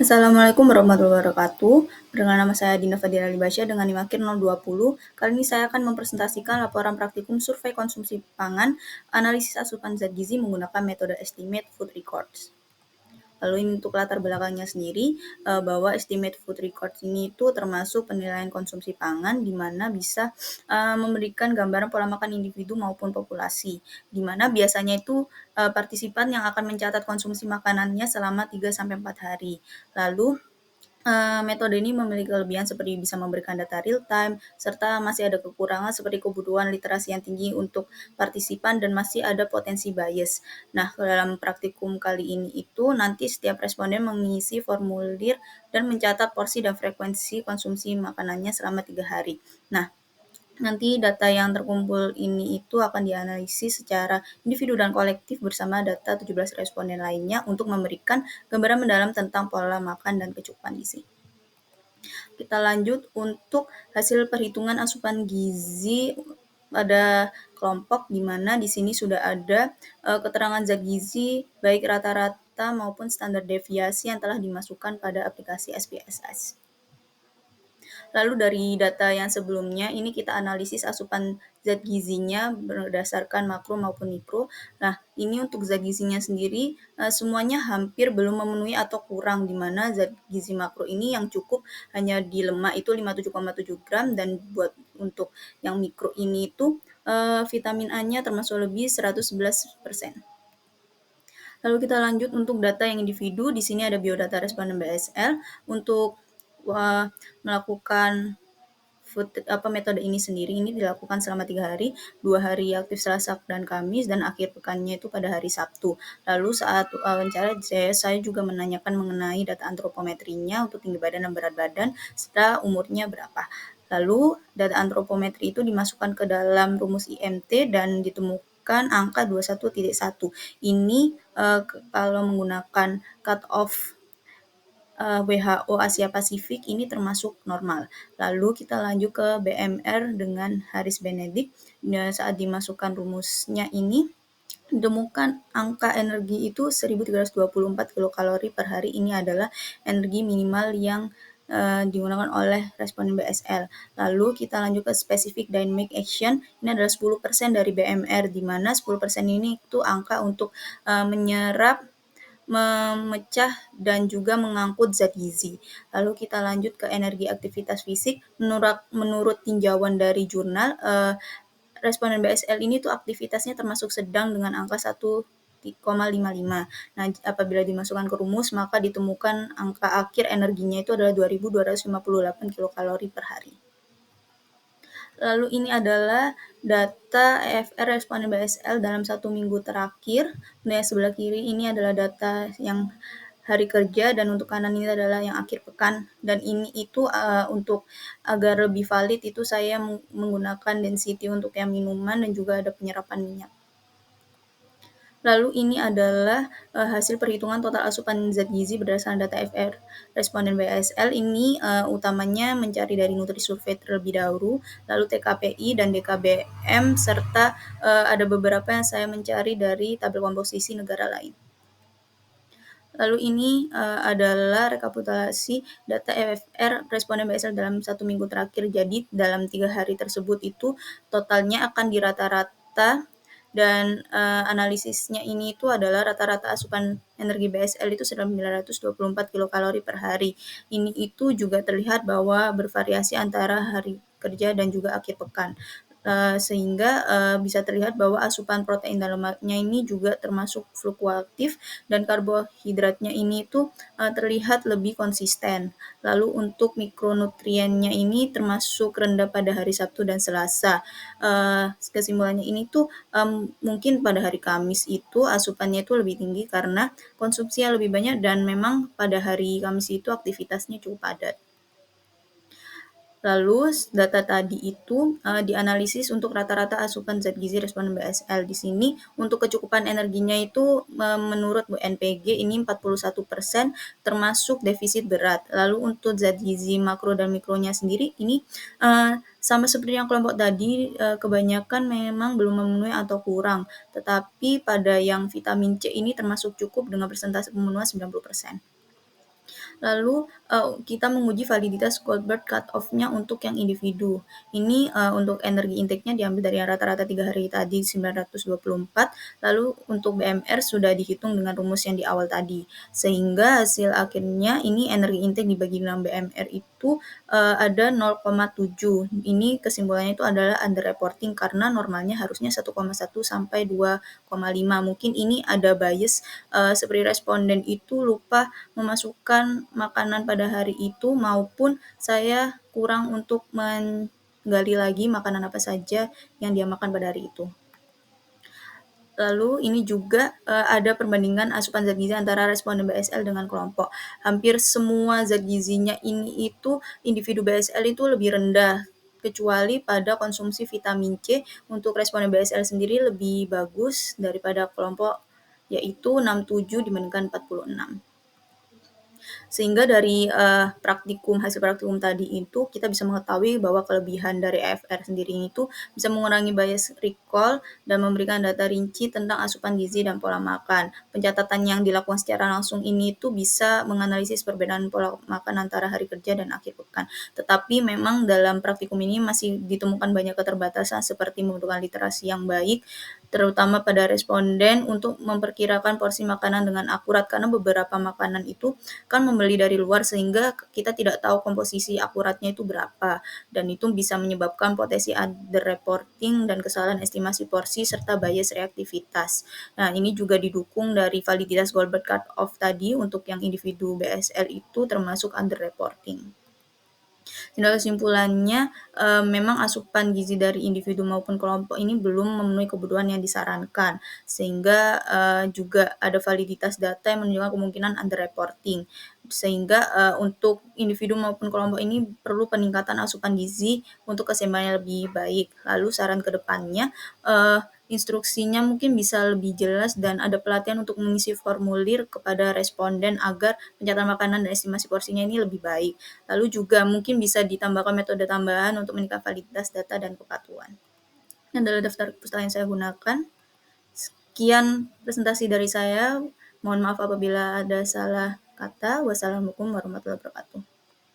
Assalamualaikum warahmatullahi wabarakatuh. Perkenalkan nama saya Dinda Fadila Libasya dengan NIM akhir 020. Kali ini saya akan mempresentasikan laporan praktikum survei konsumsi pangan, analisis asupan zat gizi menggunakan metode Estimate Food Records. Lalu ini untuk latar belakangnya sendiri, bahwa Estimate Food Records ini itu termasuk penilaian konsumsi pangan di mana bisa memberikan gambaran pola makan individu maupun populasi, di mana biasanya itu partisipan yang akan mencatat konsumsi makanannya selama 3-4 hari. Lalu metode ini memiliki kelebihan seperti bisa memberikan data real time, serta masih ada kekurangan seperti kebutuhan literasi yang tinggi untuk partisipan dan masih ada potensi bias. Nah, dalam praktikum kali ini itu nanti setiap responden mengisi formulir dan mencatat porsi dan frekuensi konsumsi makanannya selama 3 hari. Nah, nanti data yang terkumpul ini itu akan dianalisis secara individu dan kolektif bersama data 17 responden lainnya untuk memberikan gambaran mendalam tentang pola makan dan kecukupan gizi. Kita lanjut untuk hasil perhitungan asupan gizi pada kelompok di mana di sini sudah ada keterangan zat gizi baik rata-rata maupun standar deviasi yang telah dimasukkan pada aplikasi SPSS. Lalu dari data yang sebelumnya, ini kita analisis asupan zat gizinya berdasarkan makro maupun mikro. Nah, ini untuk zat gizinya sendiri, semuanya hampir belum memenuhi atau kurang, di mana zat gizi makro ini yang cukup hanya di lemak itu 57,7 gram, dan buat untuk yang mikro ini itu vitamin A-nya termasuk lebih 111%. Lalu kita lanjut untuk data yang individu. Di sini ada biodata responden BSL untuk melakukan metode ini sendiri. Ini dilakukan selama 3 hari, 2 hari aktif Selasa dan Kamis, dan akhir pekannya itu pada hari Sabtu. Lalu saat wawancara saya juga menanyakan mengenai data antropometrinya untuk tinggi badan dan berat badan, serta umurnya berapa. Lalu data antropometri itu dimasukkan ke dalam rumus IMT dan ditemukan angka 21.1. Ini kalau menggunakan cut off WHO Asia Pasifik ini termasuk normal. Lalu kita lanjut ke BMR dengan Haris Benedict. Saat dimasukkan rumusnya ini, ditemukan angka energi itu 1324 kilokalori per hari. Ini adalah energi minimal yang digunakan oleh responden BSL. Lalu kita lanjut ke specific dynamic action. Ini adalah 10% dari BMR, di mana 10% ini itu angka untuk menyerap, memecah, dan juga mengangkut zat gizi. Lalu kita lanjut ke energi aktivitas fisik. Menurut tinjauan dari jurnal, responden BSL ini tuh aktivitasnya termasuk sedang dengan angka 1,55. Nah, apabila dimasukkan ke rumus, maka ditemukan angka akhir energinya itu adalah 2.258 kilokalori per hari. Lalu ini adalah data EFR responden BSL dalam 1 minggu terakhir. Nah, yang sebelah kiri ini adalah data yang hari kerja, dan untuk kanan ini adalah yang akhir pekan. Dan ini itu untuk agar lebih valid itu saya menggunakan density untuk yang minuman dan juga ada penyerapan minyak. Lalu ini adalah hasil perhitungan total asupan zat gizi berdasarkan data FR responden BSL. Ini utamanya mencari dari Nutrisurvey terlebih dahulu, lalu TKPI dan DKBM, serta ada beberapa yang saya mencari dari tabel komposisi negara lain. Lalu ini adalah rekapitulasi data EFR responden BSL dalam 1 minggu terakhir. Jadi dalam 3 hari tersebut itu totalnya akan dirata-rata, dan analisisnya ini itu adalah rata-rata asupan energi BSL itu 924 kilokalori per hari. Ini itu juga terlihat bahwa bervariasi antara hari kerja dan juga akhir pekan. Sehingga bisa terlihat bahwa asupan protein dan lemaknya ini juga termasuk fluktuatif, dan karbohidratnya ini tuh terlihat lebih konsisten. Lalu untuk mikronutriennya ini termasuk rendah pada hari Sabtu dan Selasa. Kesimpulannya ini tuh mungkin pada hari Kamis itu asupannya itu lebih tinggi karena konsumsinya lebih banyak, dan memang pada hari Kamis itu aktivitasnya cukup padat. Lalu data tadi itu dianalisis untuk rata-rata asupan zat gizi responden BSL. Di sini untuk kecukupan energinya itu menurut BNPG ini 41%, termasuk defisit berat. Lalu untuk zat gizi makro dan mikronya sendiri ini sama seperti yang kelompok tadi, kebanyakan memang belum memenuhi atau kurang. Tetapi pada yang vitamin C ini termasuk cukup dengan persentase pemenuhan 90%. Lalu, kita menguji validitas Goldberg cut-off-nya untuk yang individu. Ini, untuk energi intake-nya diambil dari yang rata-rata 3 hari tadi 924, lalu untuk BMR sudah dihitung dengan rumus yang di awal tadi. Sehingga hasil akhirnya ini energi intake dibagi dengan BMR itu, ada 0,7. Ini kesimpulannya itu adalah underreporting karena normalnya harusnya 1,1 sampai 2,5. Mungkin ini ada bias, seperti responden itu lupa memasukkan makanan pada hari itu maupun saya kurang untuk menggali lagi makanan apa saja yang dia makan pada hari itu. Lalu ini juga, ada perbandingan asupan zat gizi antara responden BSL dengan kelompok. Hampir semua zat gizinya ini itu individu BSL itu lebih rendah, kecuali pada konsumsi vitamin C. Untuk responden BSL sendiri lebih bagus daripada kelompok, yaitu 67 dibandingkan 46. Sehingga dari, hasil praktikum tadi itu kita bisa mengetahui bahwa kelebihan dari EFR sendiri itu bisa mengurangi bias recall dan memberikan data rinci tentang asupan gizi dan pola makan. Pencatatan yang dilakukan secara langsung ini itu bisa menganalisis perbedaan pola makan antara hari kerja dan akhir pekan. Tetapi memang dalam praktikum ini masih ditemukan banyak keterbatasan seperti membutuhkan literasi yang baik, terutama pada responden untuk memperkirakan porsi makanan dengan akurat karena beberapa makanan itu kan membeli dari luar sehingga kita tidak tahu komposisi akuratnya itu berapa, dan itu bisa menyebabkan potensi underreporting dan kesalahan estimasi porsi serta bias reaktivitas. Nah, ini juga didukung dari validitas Goldberg cut-off tadi untuk yang individu BSL itu termasuk underreporting. Sehingga kesimpulannya, memang asupan gizi dari individu maupun kelompok ini belum memenuhi kebutuhan yang disarankan, sehingga, juga ada validitas data yang menunjukkan kemungkinan underreporting. Sehingga, untuk individu maupun kelompok ini perlu peningkatan asupan gizi untuk keseimbangan yang lebih baik. Lalu saran ke depannya, instruksinya mungkin bisa lebih jelas dan ada pelatihan untuk mengisi formulir kepada responden agar pencatatan makanan dan estimasi porsinya ini lebih baik. Lalu juga mungkin bisa ditambahkan metode tambahan untuk meningkatkan validitas data dan kepatuhan. Ini adalah daftar pustaka yang saya gunakan. Sekian presentasi dari saya. Mohon maaf apabila ada salah kata. Wassalamualaikum warahmatullahi wabarakatuh.